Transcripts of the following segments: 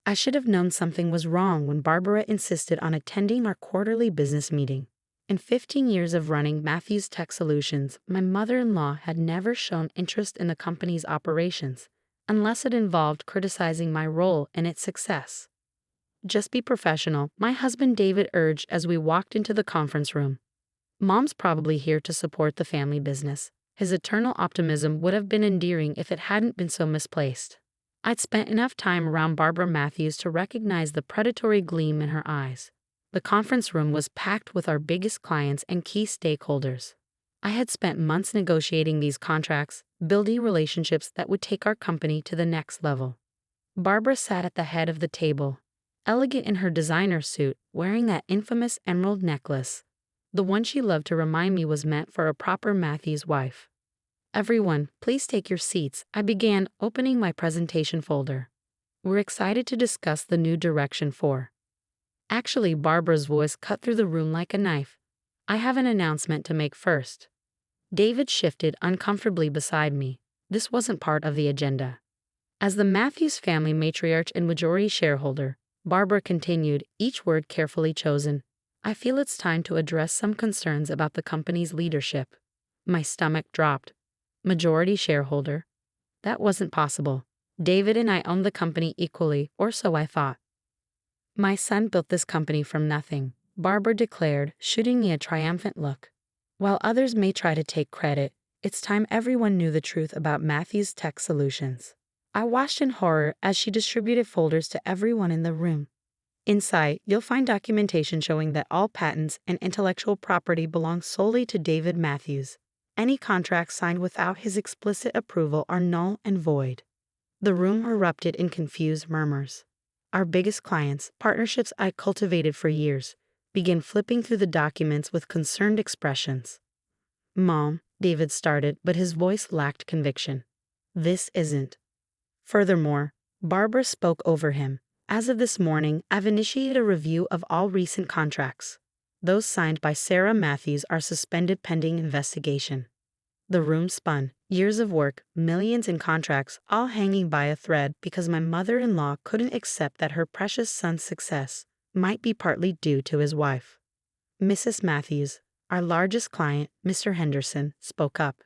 I should have known something was wrong when Barbara insisted on attending our quarterly business meeting. In 15 years of running Matthews Tech Solutions, my mother-in-law had never shown interest in the company's operations, unless it involved criticizing my role in its success. "Just be professional," my husband David urged as we walked into the conference room. "Mom's probably here to support the family business." His eternal optimism would have been endearing if it hadn't been so misplaced. I'd spent enough time around Barbara Matthews to recognize the predatory gleam in her eyes. The conference room was packed with our biggest clients and key stakeholders. I had spent months negotiating these contracts, building relationships that would take our company to the next level. Barbara sat at the head of the table, elegant in her designer suit, wearing that infamous emerald necklace. The one she loved to remind me was meant for a proper Matthews wife. "Everyone, please take your seats," I began, opening my presentation folder. "We're excited to discuss the new direction for..." Actually, Barbara's voice cut through the room like a knife. "I have an announcement to make first." David shifted uncomfortably beside me. This wasn't part of the agenda. As the Matthews family matriarch and majority shareholder, Barbara continued, each word carefully chosen, "I feel it's time to address some concerns about the company's leadership." My stomach dropped. Majority shareholder? That wasn't possible. David and I owned the company equally, or so I thought. "My son built this company from nothing," Barbara declared, shooting me a triumphant look. "While others may try to take credit, it's time everyone knew the truth about Matthews Tech Solutions." I watched in horror as she distributed folders to everyone in the room. "Inside, you'll find documentation showing that all patents and intellectual property belong solely to David Matthews. Any contracts signed without his explicit approval are null and void." The room erupted in confused murmurs. Our biggest clients, partnerships I cultivated for years, began flipping through the documents with concerned expressions. "Mom," David started, but his voice lacked conviction. "This isn't." Furthermore, Barbara spoke over him. "As of this morning, I've initiated a review of all recent contracts. Those signed by Sarah Matthews are suspended pending investigation." The room spun. Years of work, millions in contracts, all hanging by a thread because my mother-in-law couldn't accept that her precious son's success might be partly due to his wife. Mrs. Matthews, our largest client, Mr. Henderson, spoke up.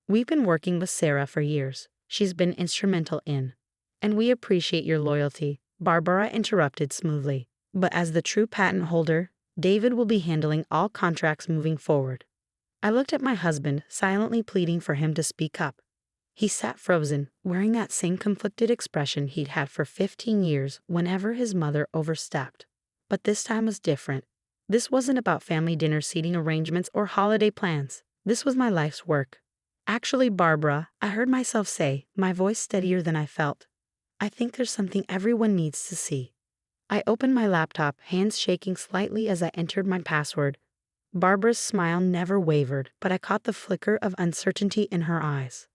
"We've been working with Sarah for years. She's been instrumental in..." "And we appreciate your loyalty," Barbara interrupted smoothly. "But as the true patent holder, David will be handling all contracts moving forward." I looked at my husband, silently pleading for him to speak up. He sat frozen, wearing that same conflicted expression he'd had for 15 years whenever his mother overstepped. But this time was different. This wasn't about family dinner seating arrangements or holiday plans. This was my life's work. "Actually, Barbara," I heard myself say, my voice steadier than I felt, "I think there's something everyone needs to see." I opened my laptop, hands shaking slightly as I entered my password. Barbara's smile never wavered, but I caught the flicker of uncertainty in her eyes.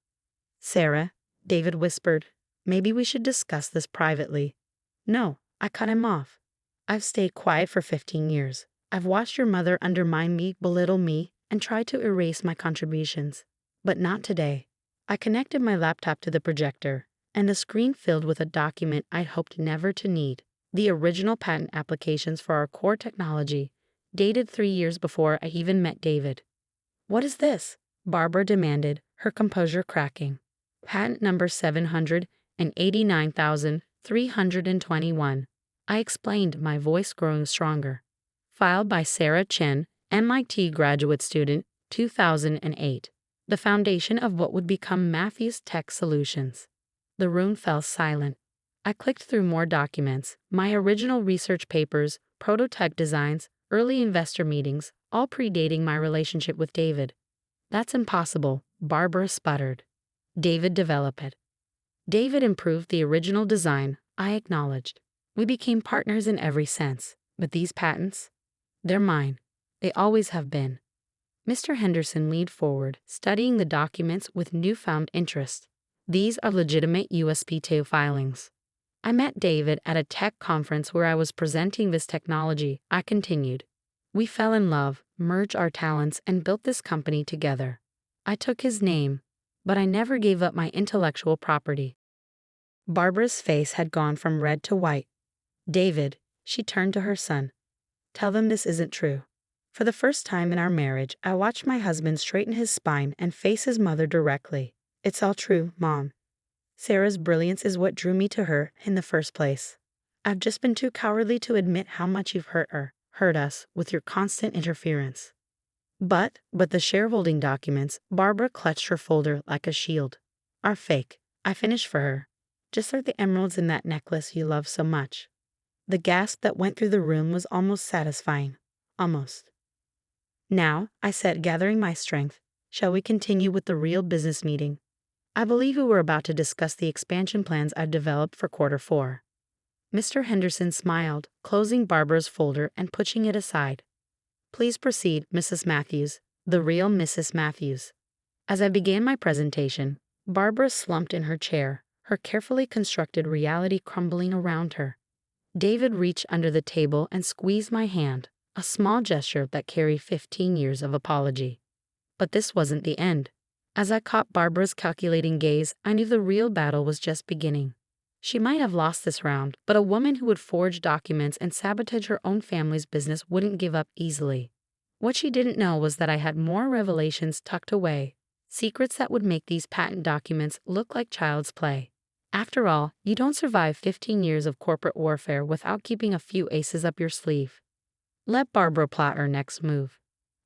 "Sarah," David whispered, "maybe we should discuss this privately." "No," I cut him off. "I've stayed quiet for 15 years. I've watched your mother undermine me, belittle me, and try to erase my contributions. But not today." I connected my laptop to the projector, and the screen filled with a document I'd hoped never to need. The original patent applications for our core technology, dated 3 years before I even met David. "What is this?" Barbara demanded, her composure cracking. "Patent number 789,321. I explained, my voice growing stronger. "Filed by Sarah Chen, MIT graduate student, 2008. The foundation of what would become Matthews Tech Solutions." The room fell silent. I clicked through more documents, my original research papers, prototype designs, early investor meetings, all predating my relationship with David. "That's impossible," Barbara sputtered. "David developed it." "David improved the original design," I acknowledged. "We became partners in every sense. But these patents? They're mine. They always have been." Mr. Henderson leaned forward, studying the documents with newfound interest. "These are legitimate USP2 filings." "I met David at a tech conference where I was presenting this technology," I continued. "We fell in love, merged our talents, and built this company together. I took his name, but I never gave up my intellectual property." Barbara's face had gone from red to white. David, she turned to her son. Tell them this isn't true. For the first time in our marriage, I watched my husband straighten his spine and face his mother directly. It's all true, Mom. Sarah's brilliance is what drew me to her in the first place. I've just been too cowardly to admit how much you've hurt us, with your constant interference. But the shareholding documents, Barbara clutched her folder like a shield, are fake. I finished for her. Just like the emeralds in that necklace you love so much. The gasp that went through the room was almost satisfying. Almost. Now, I said, gathering my strength, shall we continue with the real business meeting? I believe we were about to discuss the expansion plans I've developed for Q4. Mr. Henderson smiled, closing Barbara's folder and pushing it aside. Please proceed, Mrs. Matthews, the real Mrs. Matthews. As I began my presentation, Barbara slumped in her chair, her carefully constructed reality crumbling around her. David reached under the table and squeezed my hand, a small gesture that carried 15 years of apology. But this wasn't the end. As I caught Barbara's calculating gaze, I knew the real battle was just beginning. She might have lost this round, but a woman who would forge documents and sabotage her own family's business wouldn't give up easily. What she didn't know was that I had more revelations tucked away, secrets that would make these patent documents look like child's play. After all, you don't survive 15 years of corporate warfare without keeping a few aces up your sleeve. Let Barbara plot her next move.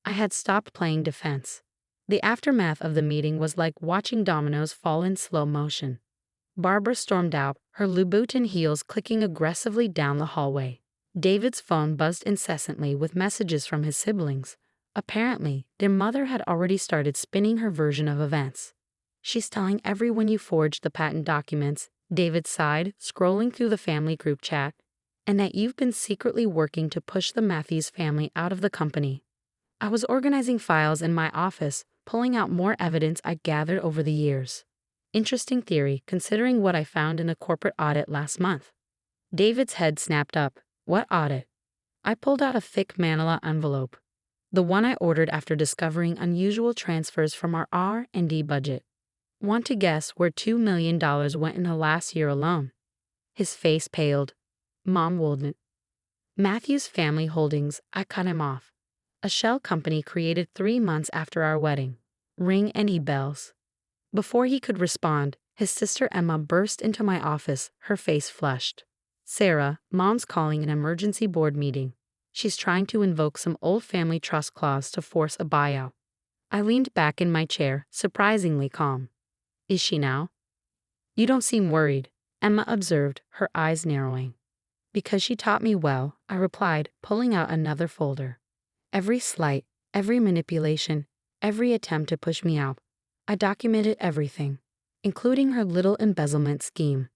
I had stopped playing defense. The aftermath of the meeting was like watching dominoes fall in slow motion. Barbara stormed out, her Louboutin heels clicking aggressively down the hallway. David's phone buzzed incessantly with messages from his siblings. Apparently, their mother had already started spinning her version of events. She's telling everyone you forged the patent documents, David sighed, scrolling through the family group chat, and that you've been secretly working to push the Matthews family out of the company. I was organizing files in my office, pulling out more evidence I gathered over the years. Interesting theory, considering what I found in a corporate audit last month. David's head snapped up. What audit? I pulled out a thick manila envelope. The one I ordered after discovering unusual transfers from our R&D budget. Want to guess where $2 million went in the last year alone? His face paled. Mom wouldn't. Matthews Family Holdings, I cut him off. A shell company created 3 months after our wedding. Ring any bells? Before he could respond, his sister Emma burst into my office, her face flushed. Sarah, Mom's calling an emergency board meeting. She's trying to invoke some old family trust clause to force a buyout. I leaned back in my chair, surprisingly calm. Is she now? You don't seem worried, Emma observed, her eyes narrowing. Because she taught me well, I replied, pulling out another folder. Every slight, every manipulation, every attempt to push me out. I documented everything, including her little embezzlement scheme.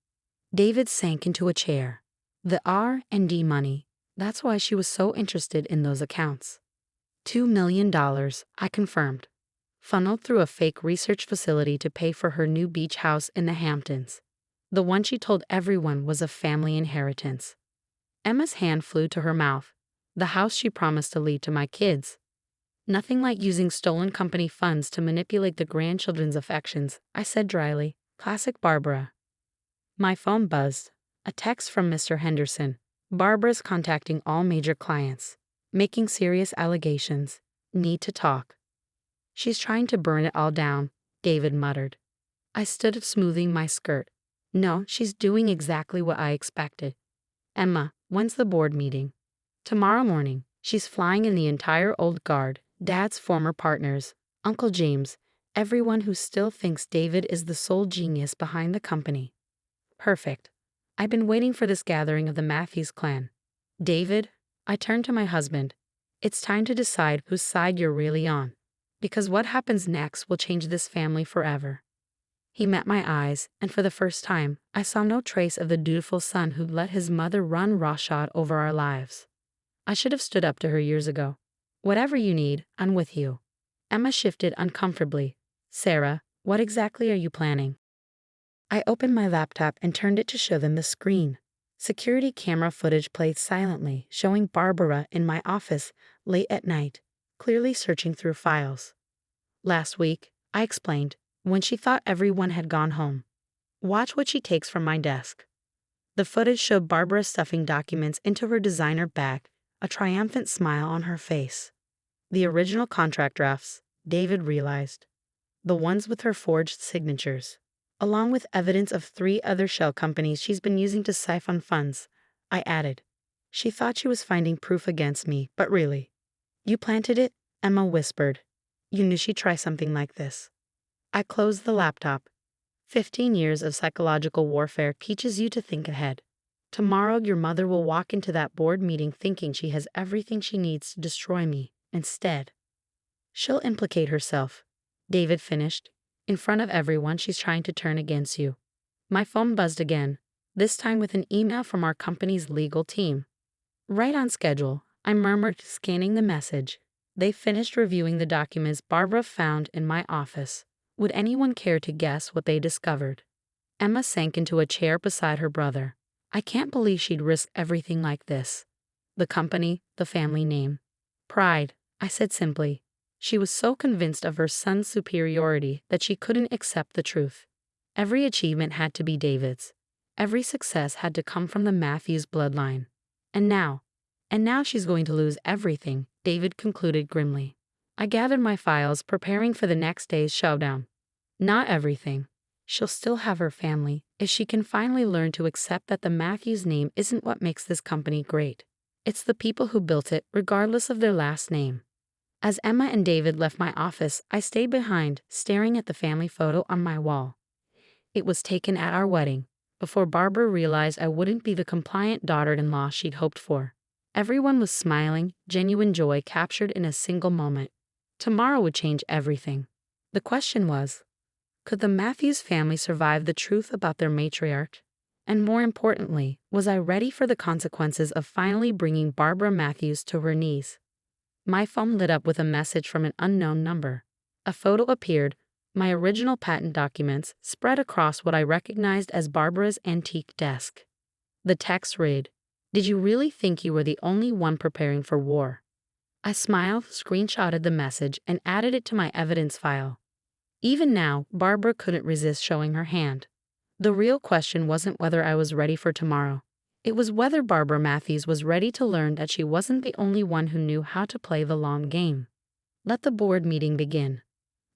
David sank into a chair. The R&D money, that's why she was so interested in those accounts. $2 million, I confirmed. Funneled through a fake research facility to pay for her new beach house in the Hamptons. The one she told everyone was a family inheritance. Emma's hand flew to her mouth. The house she promised to leave to my kids. Nothing like using stolen company funds to manipulate the grandchildren's affections, I said dryly. Classic Barbara. My phone buzzed. A text from Mr. Henderson. Barbara's contacting all major clients. Making serious allegations. Need to talk. She's trying to burn it all down, David muttered. I stood smoothing my skirt. No, she's doing exactly what I expected. Emma, when's the board meeting? Tomorrow morning. She's flying in the entire old guard, Dad's former partners, Uncle James, everyone who still thinks David is the sole genius behind the company. Perfect. I've been waiting for this gathering of the Matthews clan. David, I turned to my husband. It's time to decide whose side you're really on. Because what happens next will change this family forever. He met my eyes, and for the first time, I saw no trace of the dutiful son who'd let his mother run roughshod over our lives. I should have stood up to her years ago. Whatever you need, I'm with you. Emma shifted uncomfortably. Sarah, what exactly are you planning? I opened my laptop and turned it to show them the screen. Security camera footage played silently, showing Barbara in my office late at night, clearly searching through files. Last week, I explained, when she thought everyone had gone home. Watch what she takes from my desk. The footage showed Barbara stuffing documents into her designer bag, a triumphant smile on her face. The original contract drafts, David realized. The ones with her forged signatures. Along with evidence of 3 other shell companies she's been using to siphon funds, I added. She thought she was finding proof against me, but really. You planted it? Emma whispered. You knew she'd try something like this. I closed the laptop. 15 years of psychological warfare teaches you to think ahead. Tomorrow your mother will walk into that board meeting thinking she has everything she needs to destroy me. Instead, she'll implicate herself. David finished. In front of everyone, she's trying to turn against you. My phone buzzed again, this time with an email from our company's legal team. Right on schedule, I murmured, scanning the message. They finished reviewing the documents Barbara found in my office. Would anyone care to guess what they discovered? Emma sank into a chair beside her brother. I can't believe she'd risk everything like this. The company, the family name. Pride, I said simply. She was so convinced of her son's superiority that she couldn't accept the truth. Every achievement had to be David's. Every success had to come from the Matthews bloodline. And now she's going to lose everything, David concluded grimly. I gathered my files, preparing for the next day's showdown. Not everything. She'll still have her family, if she can finally learn to accept that the Matthews name isn't what makes this company great. It's the people who built it, regardless of their last name. As Emma and David left my office, I stayed behind, staring at the family photo on my wall. It was taken at our wedding, before Barbara realized I wouldn't be the compliant daughter-in-law she'd hoped for. Everyone was smiling, genuine joy captured in a single moment. Tomorrow would change everything. The question was, could the Matthews family survive the truth about their matriarch? And more importantly, was I ready for the consequences of finally bringing Barbara Matthews to her knees? My phone lit up with a message from an unknown number. A photo appeared, my original patent documents spread across what I recognized as Barbara's antique desk. The text read, "Did you really think you were the only one preparing for war?" I smiled, screenshotted the message, and added it to my evidence file. Even now, Barbara couldn't resist showing her hand. The real question wasn't whether I was ready for tomorrow. It was whether Barbara Matthews was ready to learn that she wasn't the only one who knew how to play the long game. Let the board meeting begin.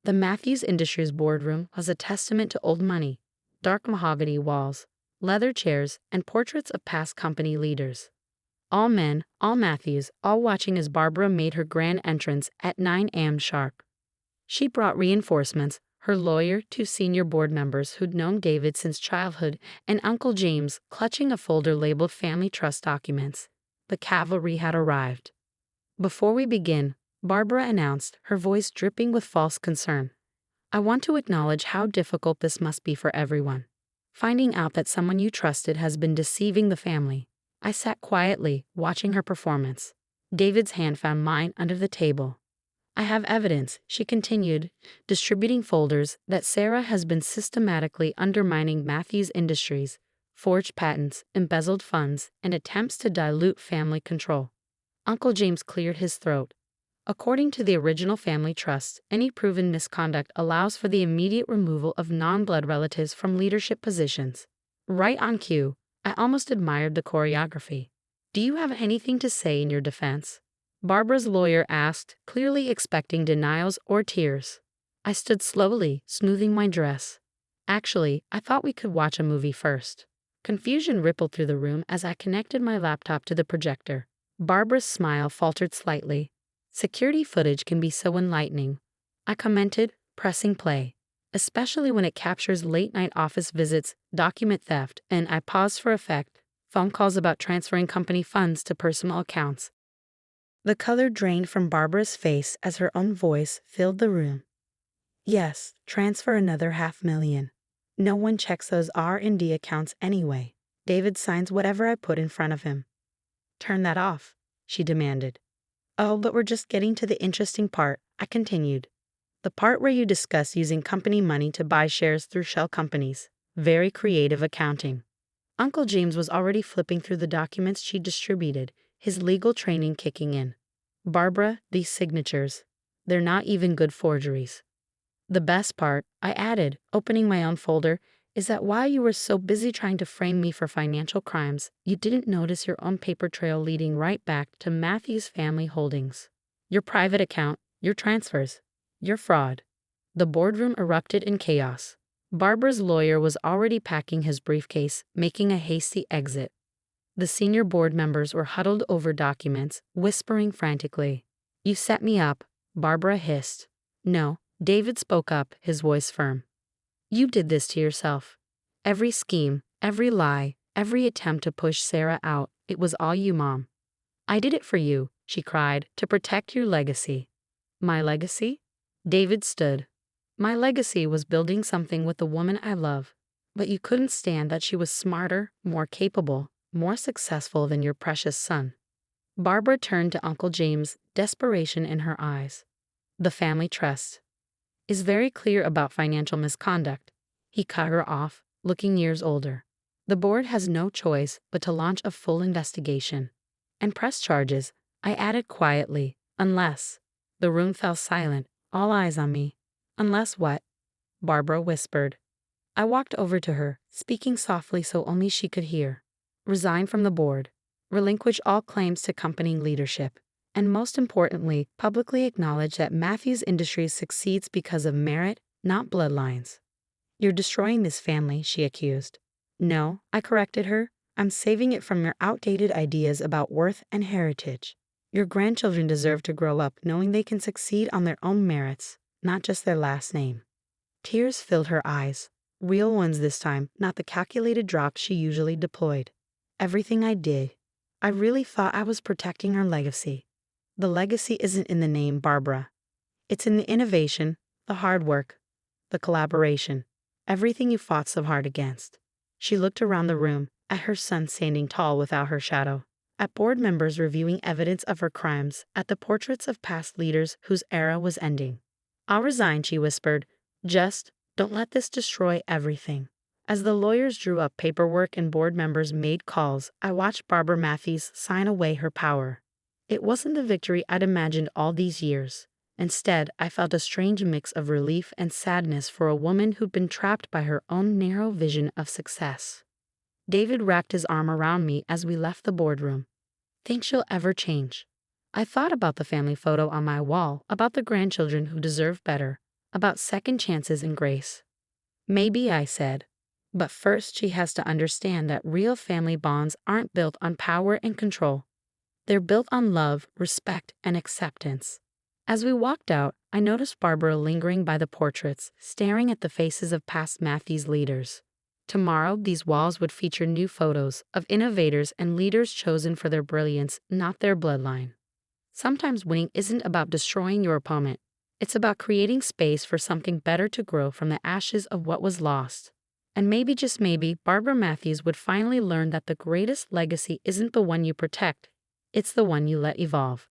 The Matthews Industries boardroom was a testament to old money, dark mahogany walls, leather chairs, and portraits of past company leaders. All men, all Matthews, all watching as Barbara made her grand entrance at 9 a.m. sharp. She brought reinforcements, her lawyer, 2 senior board members who'd known David since childhood, and Uncle James clutching a folder labeled Family Trust Documents. The cavalry had arrived. Before we begin, Barbara announced, her voice dripping with false concern. I want to acknowledge how difficult this must be for everyone. Finding out that someone you trusted has been deceiving the family. I sat quietly, watching her performance. David's hand found mine under the table. I have evidence, she continued, distributing folders, that Sarah has been systematically undermining Matthews Industries, forged patents, embezzled funds, and attempts to dilute family control. Uncle James cleared his throat. According to the original family trust, any proven misconduct allows for the immediate removal of non-blood relatives from leadership positions. Right on cue, I almost admired the choreography. Do you have anything to say in your defense? Barbara's lawyer asked, clearly expecting denials or tears. I stood slowly, smoothing my dress. Actually, I thought we could watch a movie first. Confusion rippled through the room as I connected my laptop to the projector. Barbara's smile faltered slightly. Security footage can be so enlightening, I commented, pressing play. Especially when it captures late-night office visits, document theft, and I paused for effect, phone calls about transferring company funds to personal accounts. The color drained from Barbara's face as her own voice filled the room. Yes, transfer another $500,000. No one checks those R&D accounts anyway. David signs whatever I put in front of him. Turn that off, she demanded. Oh, but we're just getting to the interesting part, I continued. The part where you discuss using company money to buy shares through shell companies. Very creative accounting. Uncle James was already flipping through the documents she distributed, his legal training kicking in. Barbara, these signatures. They're not even good forgeries. The best part, I added, opening my own folder, is that while you were so busy trying to frame me for financial crimes, you didn't notice your own paper trail leading right back to Matthew's family holdings. Your private account, your transfers, your fraud. The boardroom erupted in chaos. Barbara's lawyer was already packing his briefcase, making a hasty exit. The senior board members were huddled over documents, whispering frantically. "You set me up," Barbara hissed. "No," David spoke up, his voice firm. "You did this to yourself. Every scheme, every lie, every attempt to push Sarah out, it was all you, Mom." "I did it for you," she cried, "to protect your legacy." "My legacy?" David stood. "My legacy was building something with the woman I love, but you couldn't stand that she was smarter, more capable, more successful than your precious son." Barbara turned to Uncle James, desperation in her eyes. "The family trust is very clear about financial misconduct." He cut her off, looking years older. "The board has no choice but to launch a full investigation and press charges," I added quietly, "unless." The room fell silent, all eyes on me. "Unless what?" Barbara whispered. I walked over to her, speaking softly so only she could hear. "Resign from the board. Relinquish all claims to company leadership. And most importantly, publicly acknowledge that Matthews Industries succeeds because of merit, not bloodlines." "You're destroying this family," she accused. "No," I corrected her. "I'm saving it from your outdated ideas about worth and heritage. Your grandchildren deserve to grow up knowing they can succeed on their own merits, not just their last name." Tears filled her eyes. Real ones this time, not the calculated drops she usually deployed. "Everything I did. I really thought I was protecting our legacy." "The legacy isn't in the name, Barbara. It's in the innovation, the hard work, the collaboration, everything you fought so hard against." She looked around the room, at her son standing tall without her shadow, at board members reviewing evidence of her crimes, at the portraits of past leaders whose era was ending. "I'll resign," she whispered. "Just don't let this destroy everything." As the lawyers drew up paperwork and board members made calls, I watched Barbara Matthews sign away her power. It wasn't the victory I'd imagined all these years. Instead, I felt a strange mix of relief and sadness for a woman who'd been trapped by her own narrow vision of success. David wrapped his arm around me as we left the boardroom. "Think she'll ever change?" I thought about the family photo on my wall, about the grandchildren who deserve better, about second chances and grace. "Maybe," I said. "But first she has to understand that real family bonds aren't built on power and control. They're built on love, respect, and acceptance." As we walked out, I noticed Barbara lingering by the portraits, staring at the faces of past Matthews leaders. Tomorrow, these walls would feature new photos of innovators and leaders chosen for their brilliance, not their bloodline. Sometimes winning isn't about destroying your opponent. It's about creating space for something better to grow from the ashes of what was lost. And maybe, just maybe, Barbara Matthews would finally learn that the greatest legacy isn't the one you protect, it's the one you let evolve.